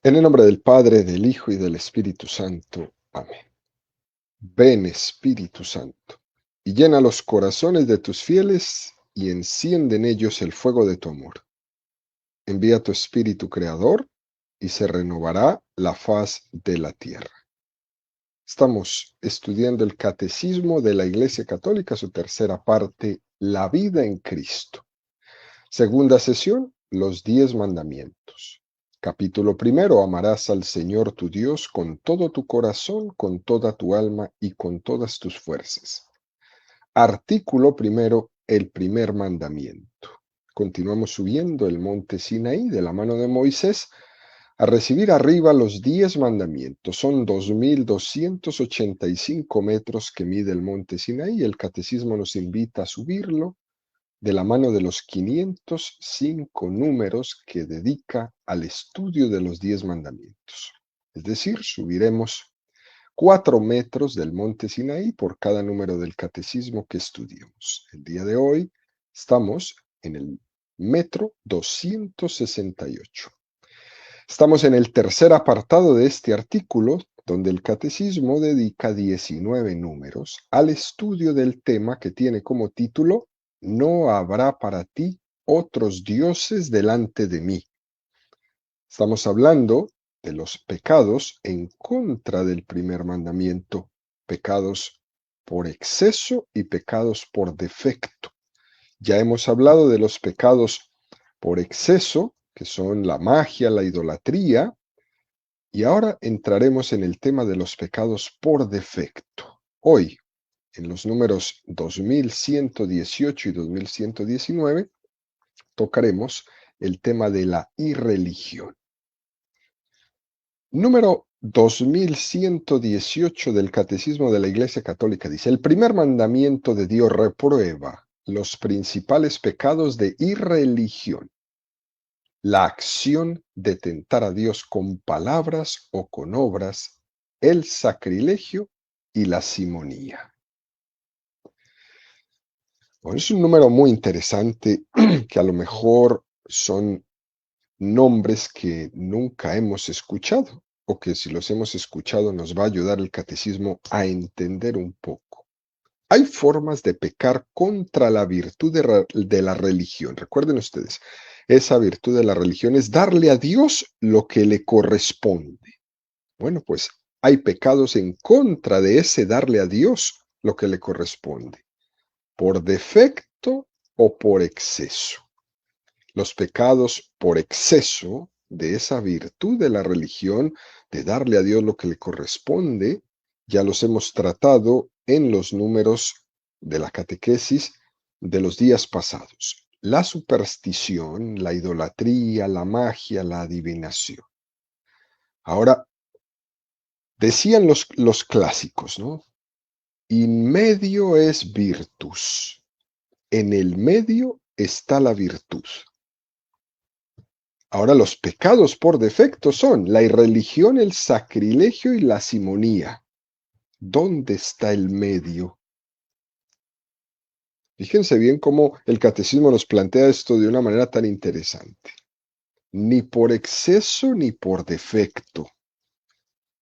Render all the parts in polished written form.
En el nombre del Padre, del Hijo y del Espíritu Santo. Amén. Ven, Espíritu Santo, y llena los corazones de tus fieles y enciende en ellos el fuego de tu amor. Envía tu Espíritu Creador y se renovará la faz de la tierra. Estamos estudiando el Catecismo de la Iglesia Católica, su tercera parte, la vida en Cristo. Segunda sesión, los 10 mandamientos. Capítulo primero, amarás al Señor tu Dios con todo tu corazón, con toda tu alma y con todas tus fuerzas. Artículo primero, el primer mandamiento. Continuamos subiendo el monte Sinaí de la mano de Moisés a recibir arriba los 10 mandamientos. Son 2285 metros que mide el monte Sinaí. El catecismo nos invita a subirlo de la mano de los 505 números que dedica al estudio de los 10 mandamientos. Es decir, subiremos 4 metros del monte Sinaí por cada número del catecismo que estudiemos. El día de hoy estamos en el metro 268. Estamos en el tercer apartado de este artículo, donde el catecismo dedica 19 números al estudio del tema que tiene como título No habrá para ti otros dioses delante de mí. Estamos hablando de los pecados en contra del primer mandamiento, pecados por exceso y pecados por defecto. Ya hemos hablado de los pecados por exceso, que son la magia, la idolatría, y ahora entraremos en el tema de los pecados por defecto. Hoy, en los números 2118 y 2119, tocaremos el tema de la irreligión. Número 2118 del Catecismo de la Iglesia Católica dice: el primer mandamiento de Dios reprueba los principales pecados de irreligión, la acción de tentar a Dios con palabras o con obras, el sacrilegio y la simonía. Bueno, es un número muy interesante que a lo mejor son nombres que nunca hemos escuchado o que si los hemos escuchado nos va a ayudar el catecismo a entender un poco. Hay formas de pecar contra la virtud de la religión. Recuerden ustedes, esa virtud de la religión es darle a Dios lo que le corresponde. Bueno, pues hay pecados en contra de ese darle a Dios lo que le corresponde, por defecto o por exceso. Los pecados por exceso de esa virtud de la religión, de darle a Dios lo que le corresponde, ya los hemos tratado en los números de la catequesis de los días pasados. La superstición, la idolatría, la magia, la adivinación. Ahora, decían los clásicos, ¿no? In medio es virtus. En el medio está la virtud. Ahora, los pecados por defecto son la irreligión, el sacrilegio y la simonía. ¿Dónde está el medio? Fíjense bien cómo el catecismo nos plantea esto de una manera tan interesante. Ni por exceso ni por defecto,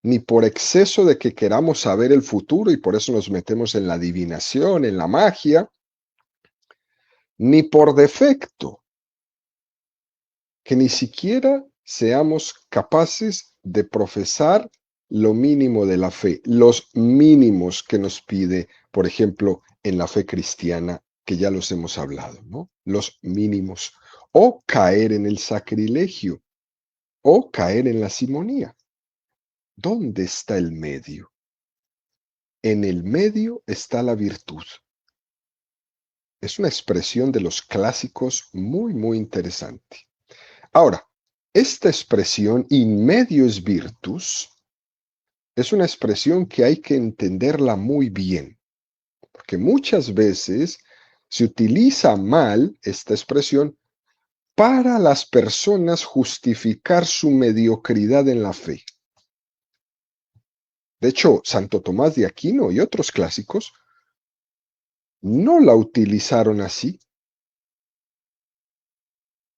ni por exceso de que queramos saber el futuro y por eso nos metemos en la adivinación, en la magia, ni por defecto, que ni siquiera seamos capaces de profesar lo mínimo de la fe, los mínimos que nos pide, por ejemplo, en la fe cristiana, que ya los hemos hablado, ¿no? Los mínimos. O caer en el sacrilegio, o caer en la simonía. ¿Dónde está el medio? En el medio está la virtud. Es una expresión de los clásicos muy, muy interesante. Ahora, esta expresión in medios virtus es una expresión que hay que entenderla muy bien, porque muchas veces se utiliza mal esta expresión para las personas justificar su mediocridad en la fe. De hecho, Santo Tomás de Aquino y otros clásicos no la utilizaron así,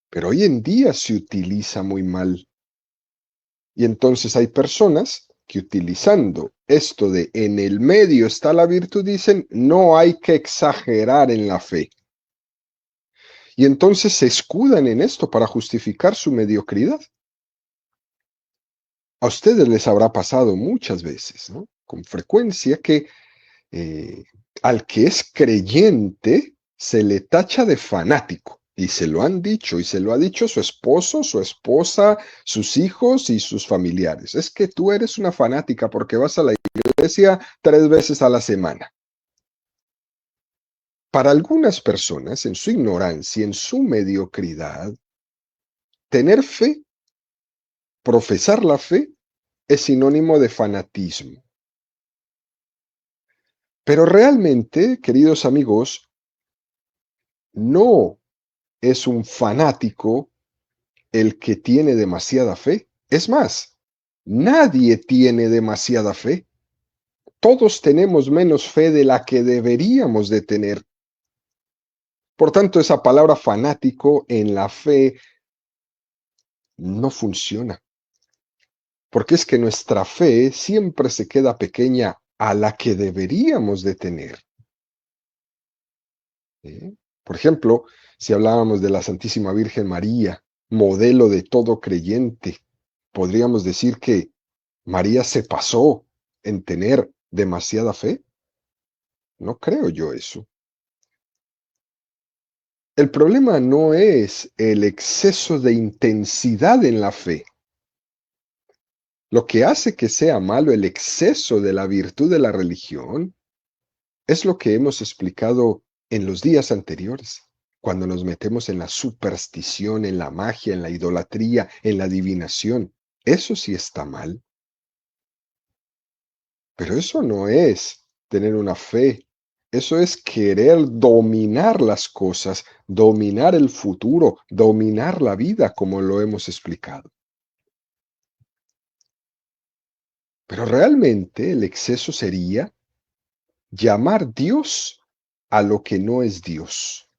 pero hoy en día se utiliza muy mal. Y entonces hay personas que utilizando esto de en el medio está la virtud, dicen, no hay que exagerar en la fe. Y entonces se escudan en esto para justificar su mediocridad. A ustedes les habrá pasado muchas veces, ¿no? Con frecuencia que eh, al que es creyente se le tacha de fanático. Y se lo han dicho, y se lo ha dicho su esposo, su esposa, sus hijos y sus familiares. Es que tú eres una fanática porque vas a la iglesia 3 veces a la semana. Para algunas personas, en su ignorancia, en su mediocridad, tener fe, profesar la fe, es sinónimo de fanatismo. Pero realmente, queridos amigos, no es un fanático el que tiene demasiada fe. Es más, nadie tiene demasiada fe. Todos tenemos menos fe de la que deberíamos de tener. Por tanto, esa palabra fanático en la fe no funciona. Porque es que nuestra fe siempre se queda pequeña a la que deberíamos de tener. ¿Eh? Por ejemplo, si hablábamos de la Santísima Virgen María, modelo de todo creyente, podríamos decir que María se pasó en tener demasiada fe. No creo yo eso. El problema no es el exceso de intensidad en la fe. Lo que hace que sea malo el exceso de la virtud de la religión es lo que hemos explicado en los días anteriores, cuando nos metemos en la superstición, en la magia, en la idolatría, en la adivinación. Eso sí está mal. Pero eso no es tener una fe. Eso es querer dominar las cosas, dominar el futuro, dominar la vida, como lo hemos explicado. Pero realmente el exceso sería llamar Dios a lo que no es Dios.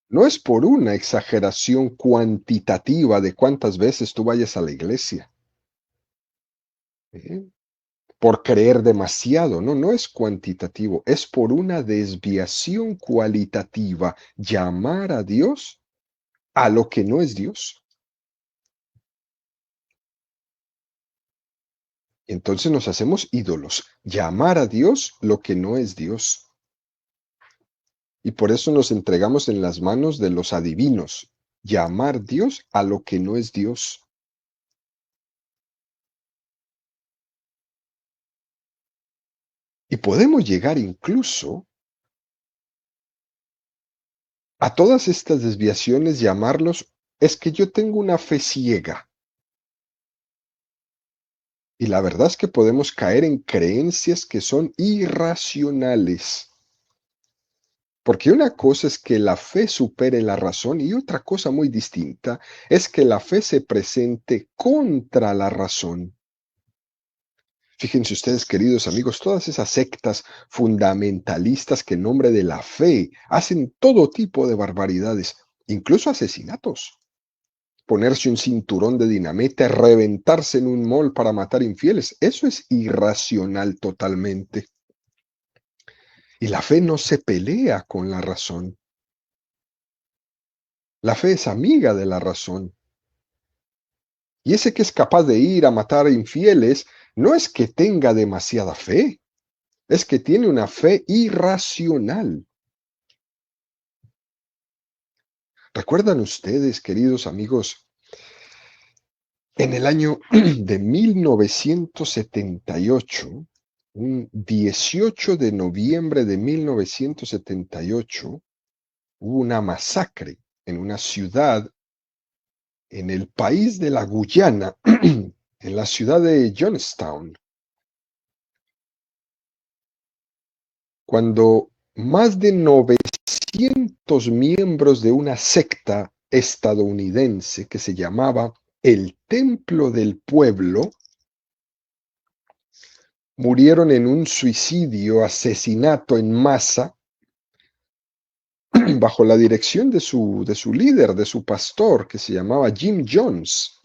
No es por una exageración cuantitativa de cuántas veces tú vayas a la iglesia, ¿eh? Por creer demasiado, no, no es cuantitativo, es por una desviación cualitativa, llamar a Dios a lo que no es Dios. Entonces nos hacemos ídolos, llamar a Dios lo que no es Dios. Y por eso nos entregamos en las manos de los adivinos, llamar Dios a lo que no es Dios. Y podemos llegar incluso a todas estas desviaciones, llamarlos, es que yo tengo una fe ciega. Y la verdad es que podemos caer en creencias que son irracionales. Porque una cosa es que la fe supere la razón y otra cosa muy distinta es que la fe se presente contra la razón. Fíjense ustedes, queridos amigos, todas esas sectas fundamentalistas que en nombre de la fe hacen todo tipo de barbaridades, incluso asesinatos. Ponerse un cinturón de dinamita, reventarse en un mall para matar infieles, eso es irracional totalmente. Y la fe no se pelea con la razón. La fe es amiga de la razón. Y ese que es capaz de ir a matar infieles no es que tenga demasiada fe, es que tiene una fe irracional. ¿Recuerdan ustedes, queridos amigos, en el año de 1978, un 18 de noviembre de 1978, hubo una masacre en una ciudad en el país de la Guyana, en la ciudad de Johnstown, cuando más de 900 miembros de una secta estadounidense que se llamaba el Templo del Pueblo murieron en un suicidio, asesinato en masa, bajo la dirección de su líder, de su pastor, que se llamaba Jim Jones.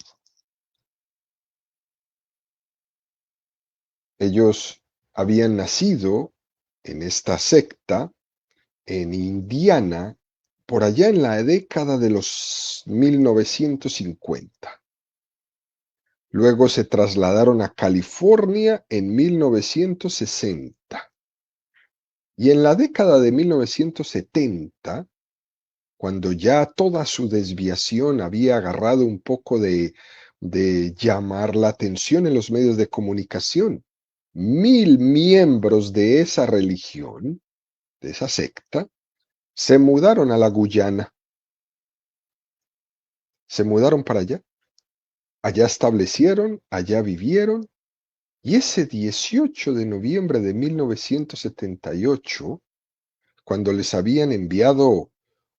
Ellos habían nacido en esta secta en Indiana, por allá en la década de los 1950. Luego se trasladaron a California en 1960. Y en la década de 1970, cuando ya toda su desviación había agarrado un poco de llamar la atención en los medios de comunicación, 1,000 miembros de esa religión, de esa secta, se mudaron a la Guyana, se mudaron para allá. Allá establecieron, allá vivieron, y ese 18 de noviembre de 1978, cuando les habían enviado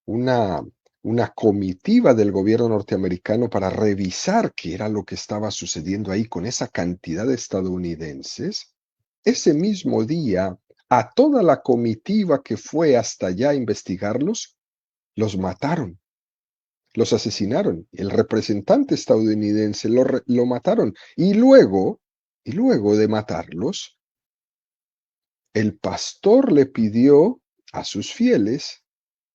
una, una comitiva del gobierno norteamericano para revisar qué era lo que estaba sucediendo ahí con esa cantidad de estadounidenses, ese mismo día, a toda la comitiva que fue hasta allá a investigarlos, los mataron. Los asesinaron. El representante estadounidense lo mataron. Y luego de matarlos, el pastor le pidió a sus fieles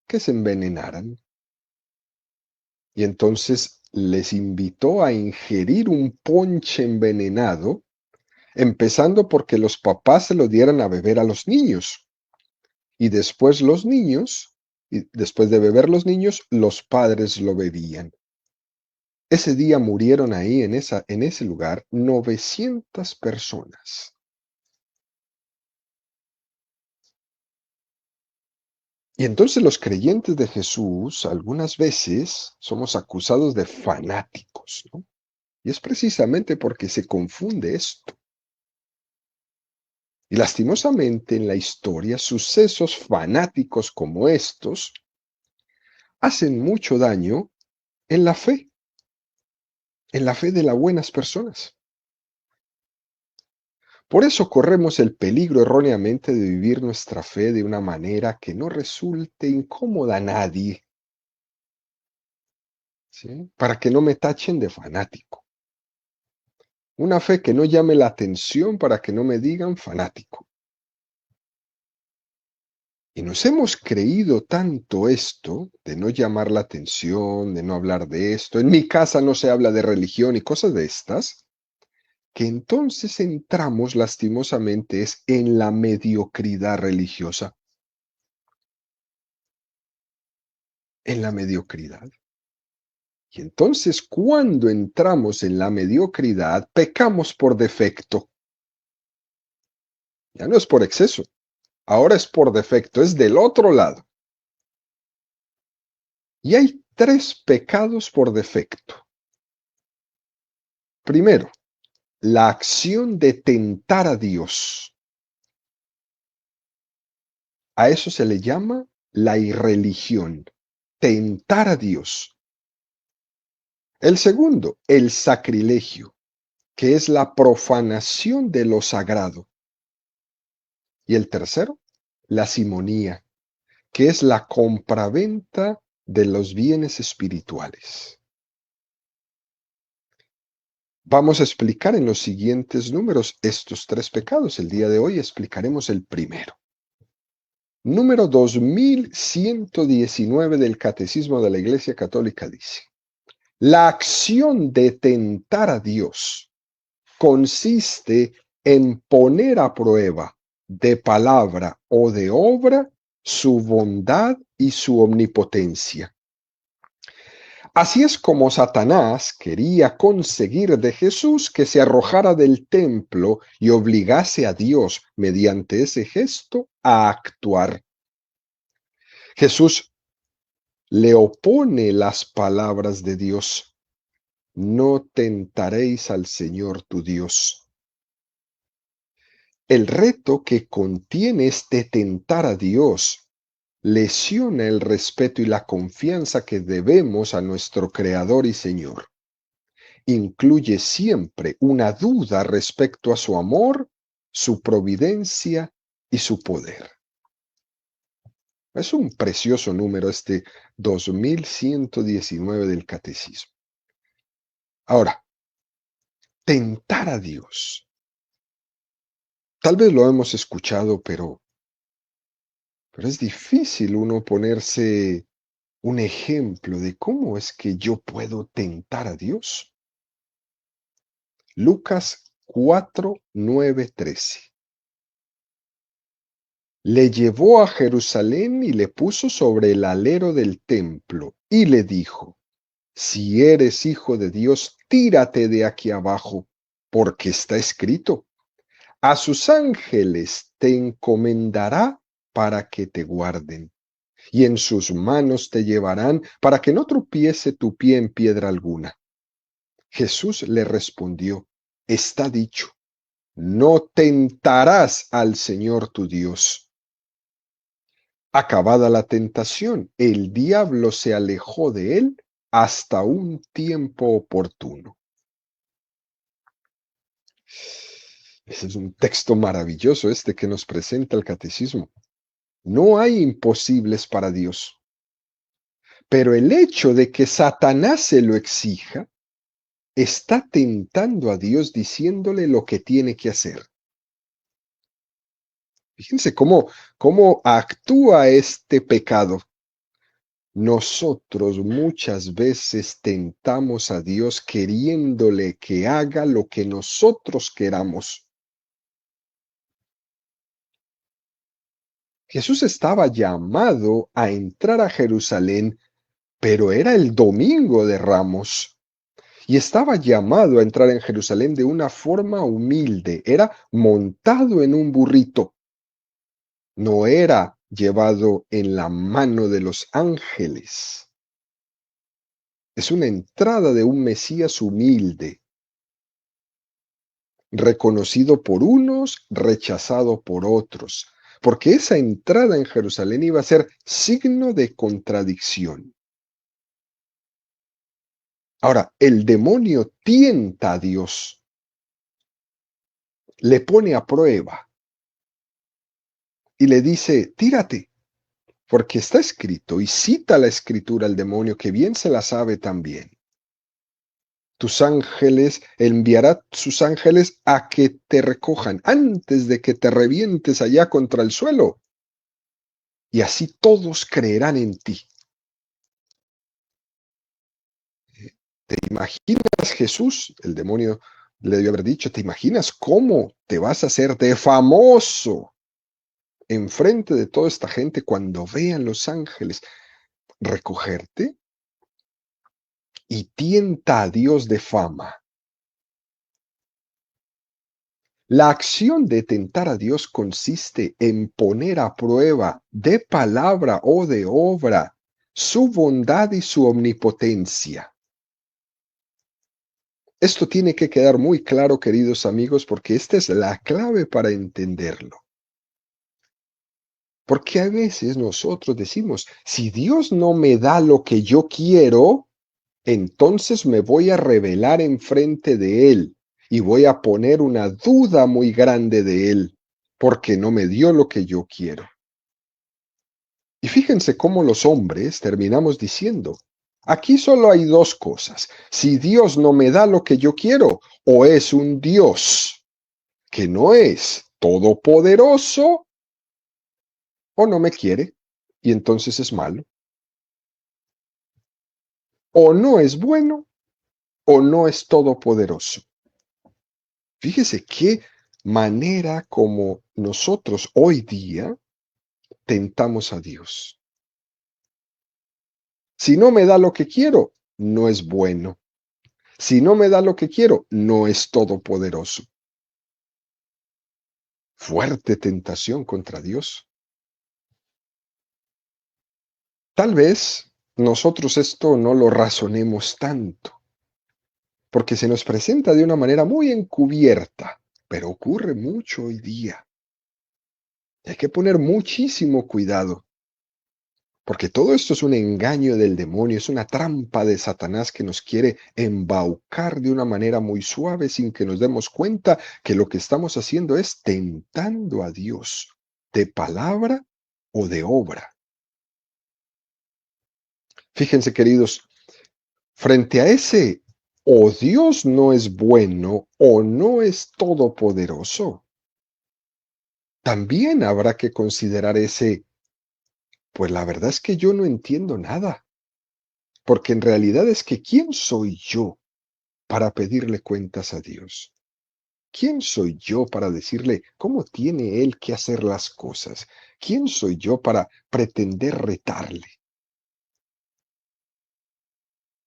que se envenenaran. Y entonces les invitó a ingerir un ponche envenenado, empezando porque los papás se lo dieran a beber a los niños. Y después y después de beber los niños, los padres lo bebían. Ese día murieron ahí en ese lugar 900 personas. Y entonces los creyentes de Jesús algunas veces somos acusados de fanáticos, ¿no? Y es precisamente porque se confunde esto. Y lastimosamente en la historia, sucesos fanáticos como estos hacen mucho daño en la fe de las buenas personas. Por eso corremos el peligro erróneamente de vivir nuestra fe de una manera que no resulte incómoda a nadie, ¿sí? Para que no me tachen de fanático. Una fe que no llame la atención para que no me digan fanático. Y nos hemos creído tanto esto de no llamar la atención, de no hablar de esto. En mi casa no se habla de religión y cosas de estas, que entonces entramos lastimosamente es en la mediocridad religiosa. En la mediocridad. Y entonces cuando entramos en la mediocridad, pecamos por defecto. Ya no es por exceso, ahora es por defecto, es del otro lado. Y hay 3 pecados por defecto. Primero, la acción de tentar a Dios. A eso se le llama la irreligión, tentar a Dios. El segundo, el sacrilegio, que es la profanación de lo sagrado. Y el tercero, la simonía, que es la compraventa de los bienes espirituales. Vamos a explicar en los siguientes números estos 3 pecados. El día de hoy explicaremos el primero. Número 2119 del Catecismo de la Iglesia Católica dice: la acción de tentar a Dios consiste en poner a prueba de palabra o de obra su bondad y su omnipotencia. Así es como Satanás quería conseguir de Jesús que se arrojara del templo y obligase a Dios, mediante ese gesto, a actuar. Jesús le opone las palabras de Dios: no tentaréis al Señor tu Dios. El reto que contiene este tentar a Dios lesiona el respeto y la confianza que debemos a nuestro Creador y Señor. Incluye siempre una duda respecto a su amor, su providencia y su poder. Es un precioso número este 2119 del Catecismo. Ahora, tentar a Dios. Tal vez lo hemos escuchado, pero es difícil uno ponerse un ejemplo de cómo es que yo puedo tentar a Dios. Lucas 4, 9, 13. Le llevó a Jerusalén y le puso sobre el alero del templo y le dijo: si eres hijo de Dios, tírate de aquí abajo, porque está escrito: a sus ángeles te encomendará para que te guarden, y en sus manos te llevarán para que no tropiece tu pie en piedra alguna. Jesús le respondió: está dicho, no tentarás al Señor tu Dios. Acabada la tentación, el diablo se alejó de él hasta un tiempo oportuno. Ese es un texto maravilloso este que nos presenta el catecismo. No hay imposibles para Dios, pero el hecho de que Satanás se lo exija está tentando a Dios diciéndole lo que tiene que hacer. Fíjense cómo actúa este pecado. Nosotros muchas veces tentamos a Dios queriéndole que haga lo que nosotros queramos. Jesús estaba llamado a entrar a Jerusalén, pero era el domingo de Ramos. Y estaba llamado a entrar en Jerusalén de una forma humilde. Era montado en un burrito. No era llevado en la mano de los ángeles. Es una entrada de un Mesías humilde, reconocido por unos, rechazado por otros, porque esa entrada en Jerusalén iba a ser signo de contradicción. Ahora, el demonio tienta a Dios, le pone a prueba y le dice: tírate, porque está escrito, y cita la escritura al demonio, que bien se la sabe también. Tus ángeles, enviará sus ángeles a que te recojan antes de que te revientes allá contra el suelo, y así todos creerán en ti. ¿Te imaginas, Jesús? El demonio le debió haber dicho: ¿te imaginas cómo te vas a hacer de famoso enfrente de toda esta gente cuando vean los ángeles recogerte? Y tienta a Dios de fama. La acción de tentar a Dios consiste en poner a prueba, de palabra o de obra, su bondad y su omnipotencia. Esto tiene que quedar muy claro, queridos amigos, porque esta es la clave para entenderlo. Porque a veces nosotros decimos: si Dios no me da lo que yo quiero, entonces me voy a rebelar enfrente de Él y voy a poner una duda muy grande de Él, porque no me dio lo que yo quiero. Y fíjense cómo los hombres terminamos diciendo: aquí solo hay dos cosas: si Dios no me da lo que yo quiero, o es un Dios que no es todopoderoso, o no me quiere, y entonces es malo. O no es bueno, o no es todopoderoso. Fíjese qué manera como nosotros hoy día tentamos a Dios. Si no me da lo que quiero, no es bueno. Si no me da lo que quiero, no es todopoderoso. Fuerte tentación contra Dios. Tal vez nosotros esto no lo razonemos tanto, porque se nos presenta de una manera muy encubierta, pero ocurre mucho hoy día. Hay que poner muchísimo cuidado, porque todo esto es un engaño del demonio, es una trampa de Satanás que nos quiere embaucar de una manera muy suave sin que nos demos cuenta que lo que estamos haciendo es tentando a Dios, de palabra o de obra. Fíjense, queridos, frente a ese o Dios no es bueno o no es todopoderoso, también habrá que considerar ese, pues la verdad es que yo no entiendo nada, porque en realidad es que ¿quién soy yo para pedirle cuentas a Dios? ¿Quién soy yo para decirle cómo tiene Él que hacer las cosas? ¿Quién soy yo para pretender retarle?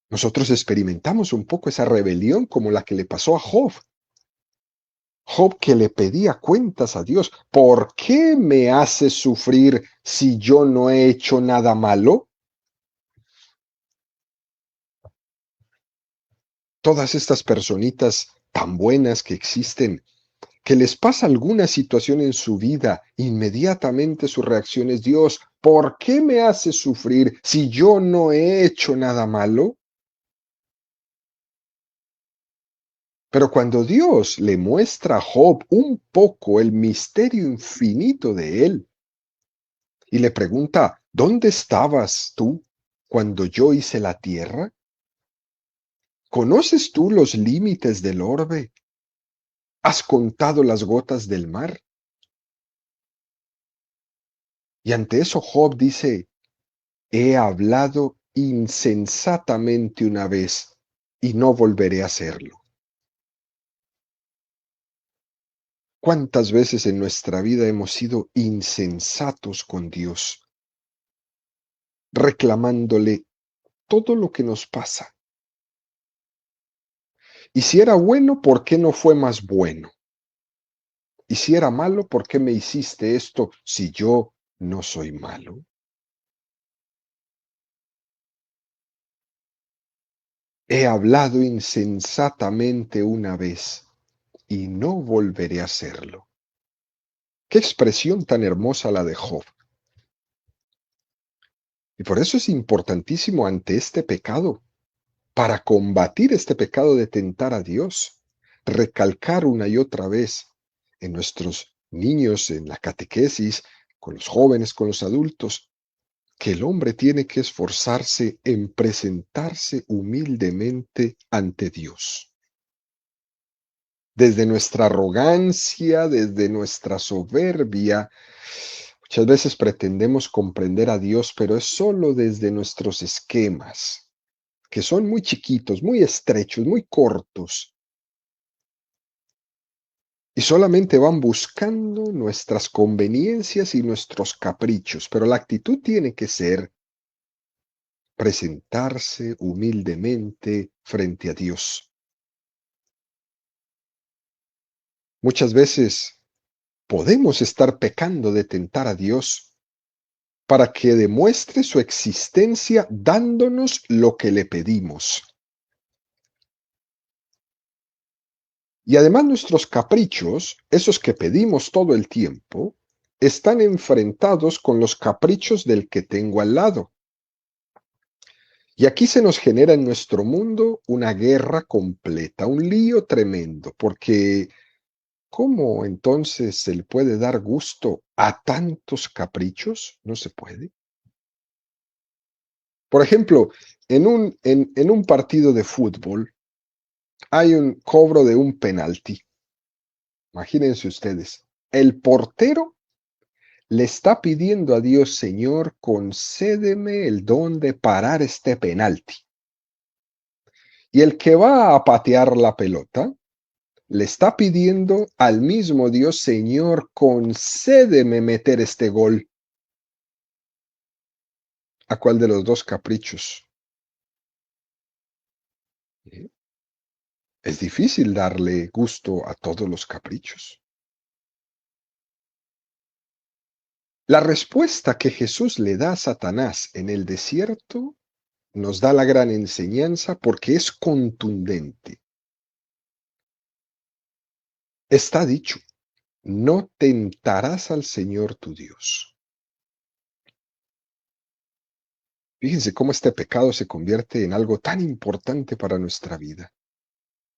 Nosotros experimentamos un poco esa rebelión como la que le pasó a Job. Job que le pedía cuentas a Dios. ¿Por qué me haces sufrir si yo no he hecho nada malo? Todas estas personitas tan buenas que existen, que les pasa alguna situación en su vida, inmediatamente su reacción es: Dios, ¿por qué me haces sufrir si yo no he hecho nada malo? Pero cuando Dios le muestra a Job un poco el misterio infinito de él y le pregunta: ¿dónde estabas tú cuando yo hice la tierra? ¿Conoces tú los límites del orbe? ¿Has contado las gotas del mar? Y ante eso Job dice: he hablado insensatamente una vez y no volveré a hacerlo. ¿Cuántas veces en nuestra vida hemos sido insensatos con Dios, reclamándole todo lo que nos pasa? Y si era bueno, ¿por qué no fue más bueno? Y si era malo, ¿por qué me hiciste esto si yo no soy malo? He hablado insensatamente una vez y no volveré a hacerlo. Qué expresión tan hermosa la de Job. Y por eso es importantísimo ante este pecado, para combatir este pecado de tentar a Dios, recalcar una y otra vez en nuestros niños, en la catequesis, con los jóvenes, con los adultos, que el hombre tiene que esforzarse en presentarse humildemente ante Dios. Desde nuestra arrogancia, desde nuestra soberbia, muchas veces pretendemos comprender a Dios, pero es solo desde nuestros esquemas, que son muy chiquitos, muy estrechos, muy cortos, y solamente van buscando nuestras conveniencias y nuestros caprichos, pero la actitud tiene que ser presentarse humildemente frente a Dios. Muchas veces podemos estar pecando de tentar a Dios para que demuestre su existencia dándonos lo que le pedimos. Y además nuestros caprichos, esos que pedimos todo el tiempo, están enfrentados con los caprichos del que tengo al lado. Y aquí se nos genera en nuestro mundo una guerra completa, un lío tremendo, porque ¿cómo entonces se le puede dar gusto a tantos caprichos? No se puede. Por ejemplo, en un partido de fútbol hay un cobro de un penalti. Imagínense ustedes, el portero le está pidiendo a Dios: Señor, concédeme el don de parar este penalti. Y el que va a patear la pelota le está pidiendo al mismo Dios: Señor, concédeme meter este gol. ¿A cuál de los dos caprichos? ¿Eh? Es difícil darle gusto a todos los caprichos. La respuesta que Jesús le da a Satanás en el desierto nos da la gran enseñanza porque es contundente. Está dicho: no tentarás al Señor tu Dios. Fíjense cómo este pecado se convierte en algo tan importante para nuestra vida.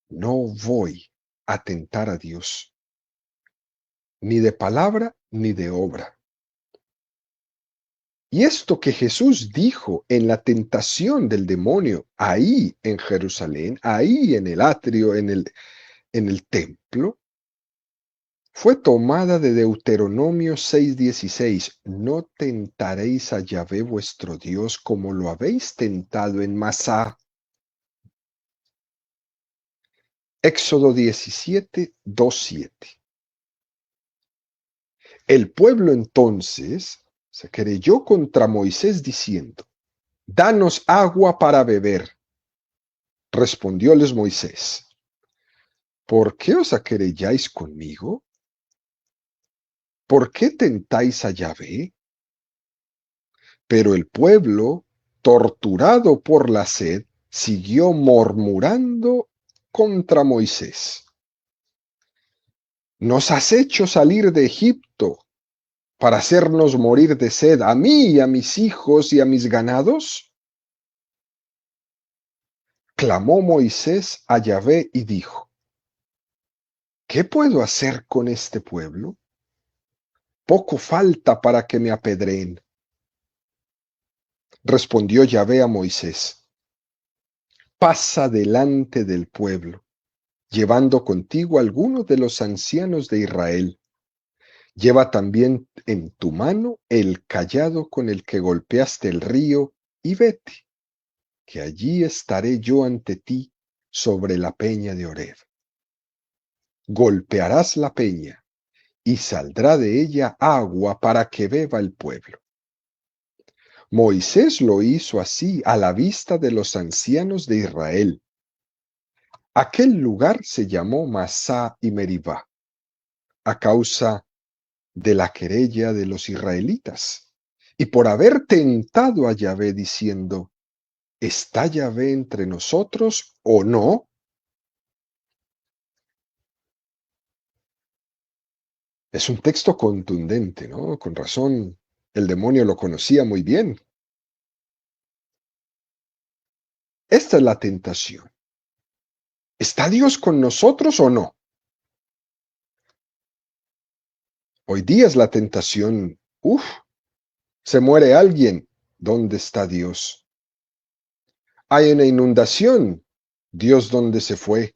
No voy a tentar a Dios, ni de palabra ni de obra. Y esto que Jesús dijo en la tentación del demonio, ahí en Jerusalén, ahí en el atrio, en el templo, fue tomada de Deuteronomio 6:16. No tentaréis a Yahvé vuestro Dios como lo habéis tentado en Masá. Éxodo 17:2-7. El pueblo entonces se querelló contra Moisés diciendo: Danos agua para beber. Respondióles Moisés: ¿Por qué os aquerelláis conmigo? ¿Por qué tentáis a Yahvé? Pero el pueblo, torturado por la sed, siguió murmurando contra Moisés: Nos has hecho salir de Egipto para hacernos morir de sed a mí y a mis hijos y a mis ganados. Clamó Moisés a Yahvé y dijo: ¿Qué puedo hacer con este pueblo? Poco falta para que me apedreen. Respondió Yahvé a Moisés: Pasa delante del pueblo, llevando contigo a algunos de los ancianos de Israel. Lleva también en tu mano el cayado con el que golpeaste el río, y vete, que allí estaré yo ante ti sobre la peña de Horeb. Golpearás la peña, y saldrá de ella agua para que beba el pueblo. Moisés lo hizo así a la vista de los ancianos de Israel. Aquel lugar se llamó Masá y Meribá, a causa de la querella de los israelitas, y por haber tentado a Yahvé diciendo: ¿Está Yahvé entre nosotros o no? Es un texto contundente, ¿no? Con razón, el demonio lo conocía muy bien. Esta es la tentación. ¿Está Dios con nosotros o no? Hoy día es la tentación. Uf, se muere alguien. ¿Dónde está Dios? Hay una inundación. ¿Dios dónde se fue?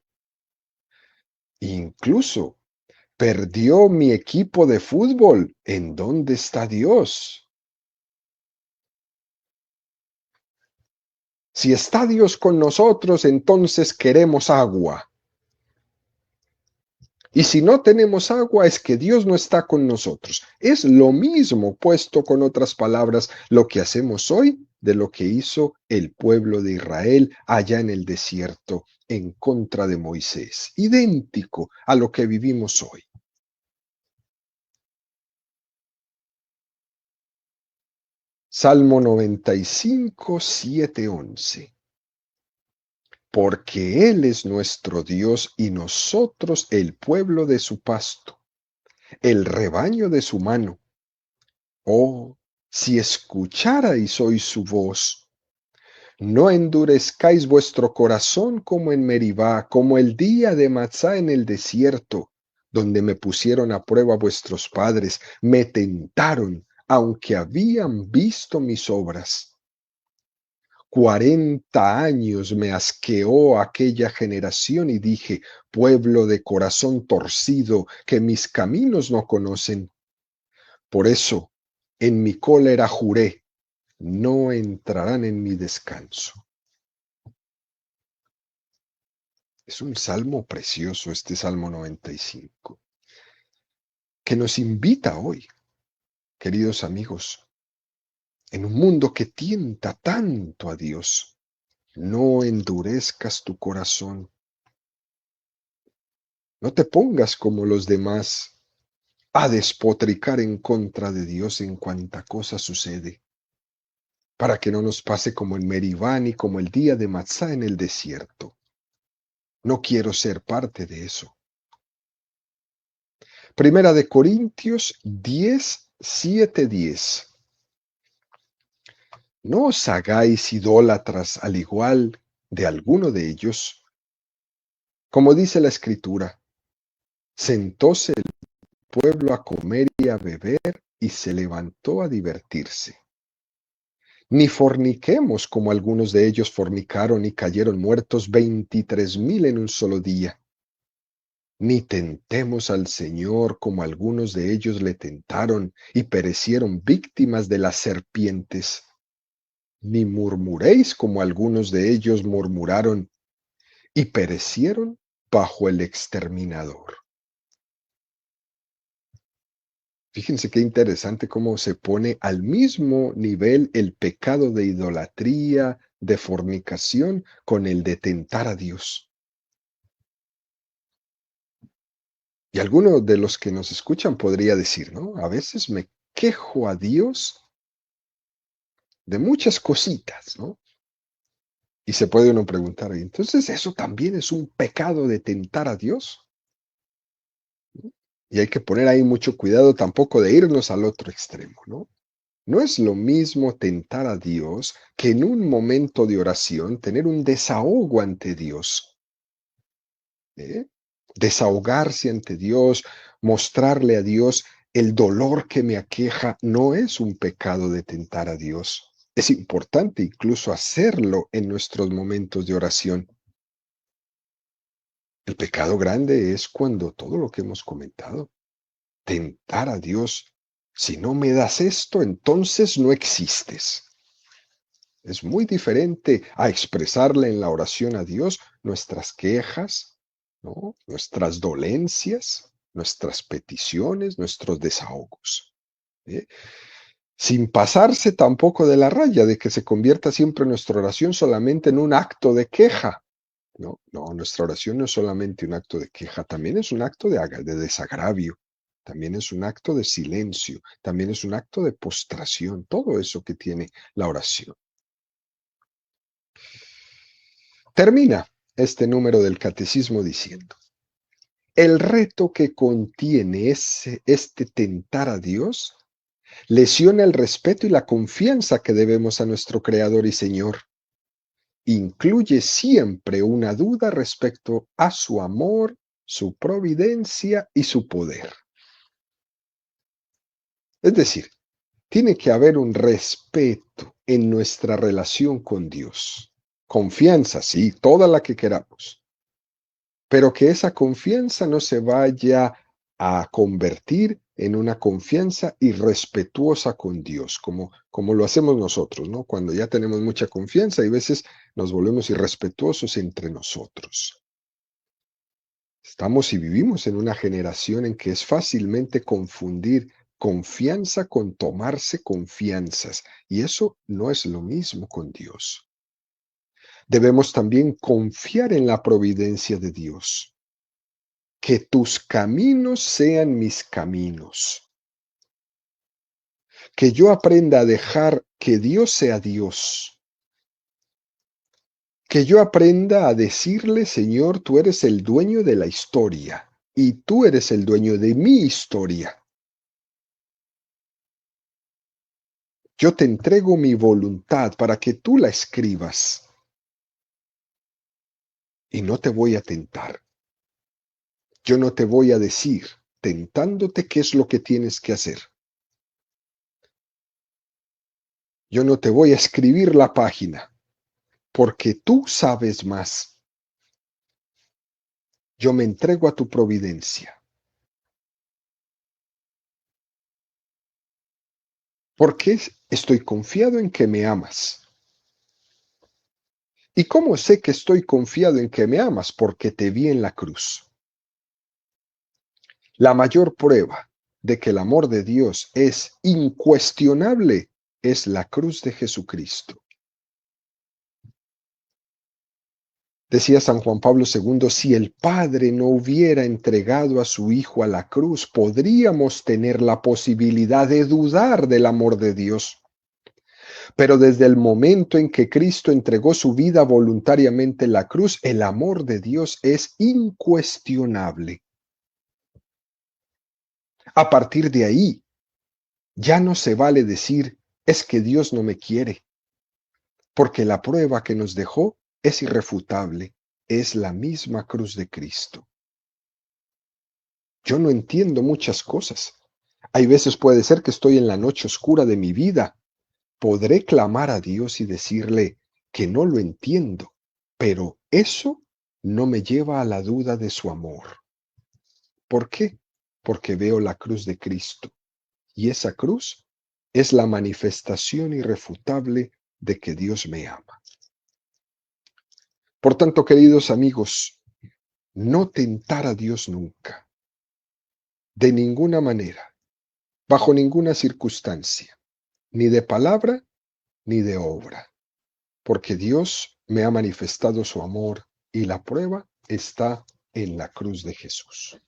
Incluso perdió mi equipo de fútbol. ¿En dónde está Dios? Si está Dios con nosotros, entonces queremos agua. Y si no tenemos agua, es que Dios no está con nosotros. Es lo mismo, puesto con otras palabras, lo que hacemos hoy de lo que hizo el pueblo de Israel allá en el desierto en contra de Moisés. Idéntico a lo que vivimos hoy. Salmo 95, 7, 11. Porque Él es nuestro Dios y nosotros el pueblo de su pasto, el rebaño de su mano. Oh, si escucharais hoy su voz, no endurezcáis vuestro corazón como en Meribá, como el día de Matzá en el desierto, donde me pusieron a prueba vuestros padres, me tentaron, aunque habían visto mis obras. 40 años me asqueó aquella generación y dije: pueblo de corazón torcido, que mis caminos no conocen. Por eso, en mi cólera juré: no entrarán en mi descanso. Es un salmo precioso este Salmo 95, que nos invita hoy, queridos amigos, en un mundo que tienta tanto a Dios: no endurezcas tu corazón, no te pongas como los demás a despotricar en contra de Dios en cuanta cosa sucede, para que no nos pase como en Meribá ni como el día de Matzá en el desierto. No quiero ser parte de eso. Primera de Corintios 10, 7, 10. No os hagáis idólatras al igual de alguno de ellos. Como dice la Escritura: sentóse el pueblo a comer y a beber y se levantó a divertirse. Ni forniquemos como algunos de ellos fornicaron y cayeron muertos 23,000 en un solo día. Ni tentemos al Señor como algunos de ellos le tentaron y perecieron víctimas de las serpientes. Ni murmuréis como algunos de ellos murmuraron y perecieron bajo el exterminador. Fíjense qué interesante cómo se pone al mismo nivel el pecado de idolatría, de fornicación, con el de tentar a Dios. Y alguno de los que nos escuchan podría decir, ¿no? A veces me quejo a Dios de muchas cositas, ¿no? Y se puede uno preguntar, entonces eso también es un pecado de tentar a Dios. Y hay que poner ahí mucho cuidado tampoco de irnos al otro extremo, ¿no? No es lo mismo tentar a Dios que en un momento de oración tener un desahogo ante Dios, ¿eh? Desahogarse ante Dios, mostrarle a Dios el dolor que me aqueja, no es un pecado de tentar a Dios. Es importante incluso hacerlo en nuestros momentos de oración. El pecado grande es cuando todo lo que hemos comentado, tentar a Dios, si no me das esto, entonces no existes. Es muy diferente a expresarle en la oración a Dios nuestras quejas, ¿no? Nuestras dolencias, nuestras peticiones, nuestros desahogos, ¿eh? Sin pasarse tampoco de la raya de que se convierta siempre nuestra oración solamente en un acto de queja. No, no, nuestra oración no es solamente un acto de queja, también es un acto de desagravio, también es un acto de silencio, también es un acto de postración, todo eso que tiene la oración. Termina este número del catecismo diciendo, el reto que contiene este tentar a Dios lesiona el respeto y la confianza que debemos a nuestro Creador y Señor. Incluye siempre una duda respecto a su amor, su providencia y su poder. Es decir, tiene que haber un respeto en nuestra relación con Dios. Confianza, sí, toda la que queramos, pero que esa confianza no se vaya a convertir en una confianza irrespetuosa con Dios, como lo hacemos nosotros, ¿no? Cuando ya tenemos mucha confianza y a veces nos volvemos irrespetuosos entre nosotros. Estamos y vivimos en una generación en que es fácilmente confundir confianza con tomarse confianzas, y eso no es lo mismo con Dios. Debemos también confiar en la providencia de Dios. Que tus caminos sean mis caminos. Que yo aprenda a dejar que Dios sea Dios. Que yo aprenda a decirle, Señor, tú eres el dueño de la historia y tú eres el dueño de mi historia. Yo te entrego mi voluntad para que tú la escribas y no te voy a tentar. Yo no te voy a decir, tentándote, qué es lo que tienes que hacer. Yo no te voy a escribir la página, porque tú sabes más. Yo me entrego a tu providencia. Porque estoy confiado en que me amas. ¿Y cómo sé que estoy confiado en que me amas? Porque te vi en la cruz. La mayor prueba de que el amor de Dios es incuestionable es la cruz de Jesucristo. Decía San Juan Pablo II, si el Padre no hubiera entregado a su Hijo a la cruz, podríamos tener la posibilidad de dudar del amor de Dios. Pero desde el momento en que Cristo entregó su vida voluntariamente en la cruz, el amor de Dios es incuestionable. A partir de ahí, ya no se vale decir, es que Dios no me quiere, porque la prueba que nos dejó es irrefutable, es la misma cruz de Cristo. Yo no entiendo muchas cosas. Hay veces puede ser que estoy en la noche oscura de mi vida, Podré clamar a Dios y decirle que no lo entiendo, pero eso no me lleva a la duda de su amor. ¿Por qué? Porque veo la cruz de Cristo y esa cruz es la manifestación irrefutable de que Dios me ama. Por tanto, queridos amigos, no tentar a Dios nunca, de ninguna manera, bajo ninguna circunstancia, ni de palabra ni de obra, porque Dios me ha manifestado su amor y la prueba está en la cruz de Jesús.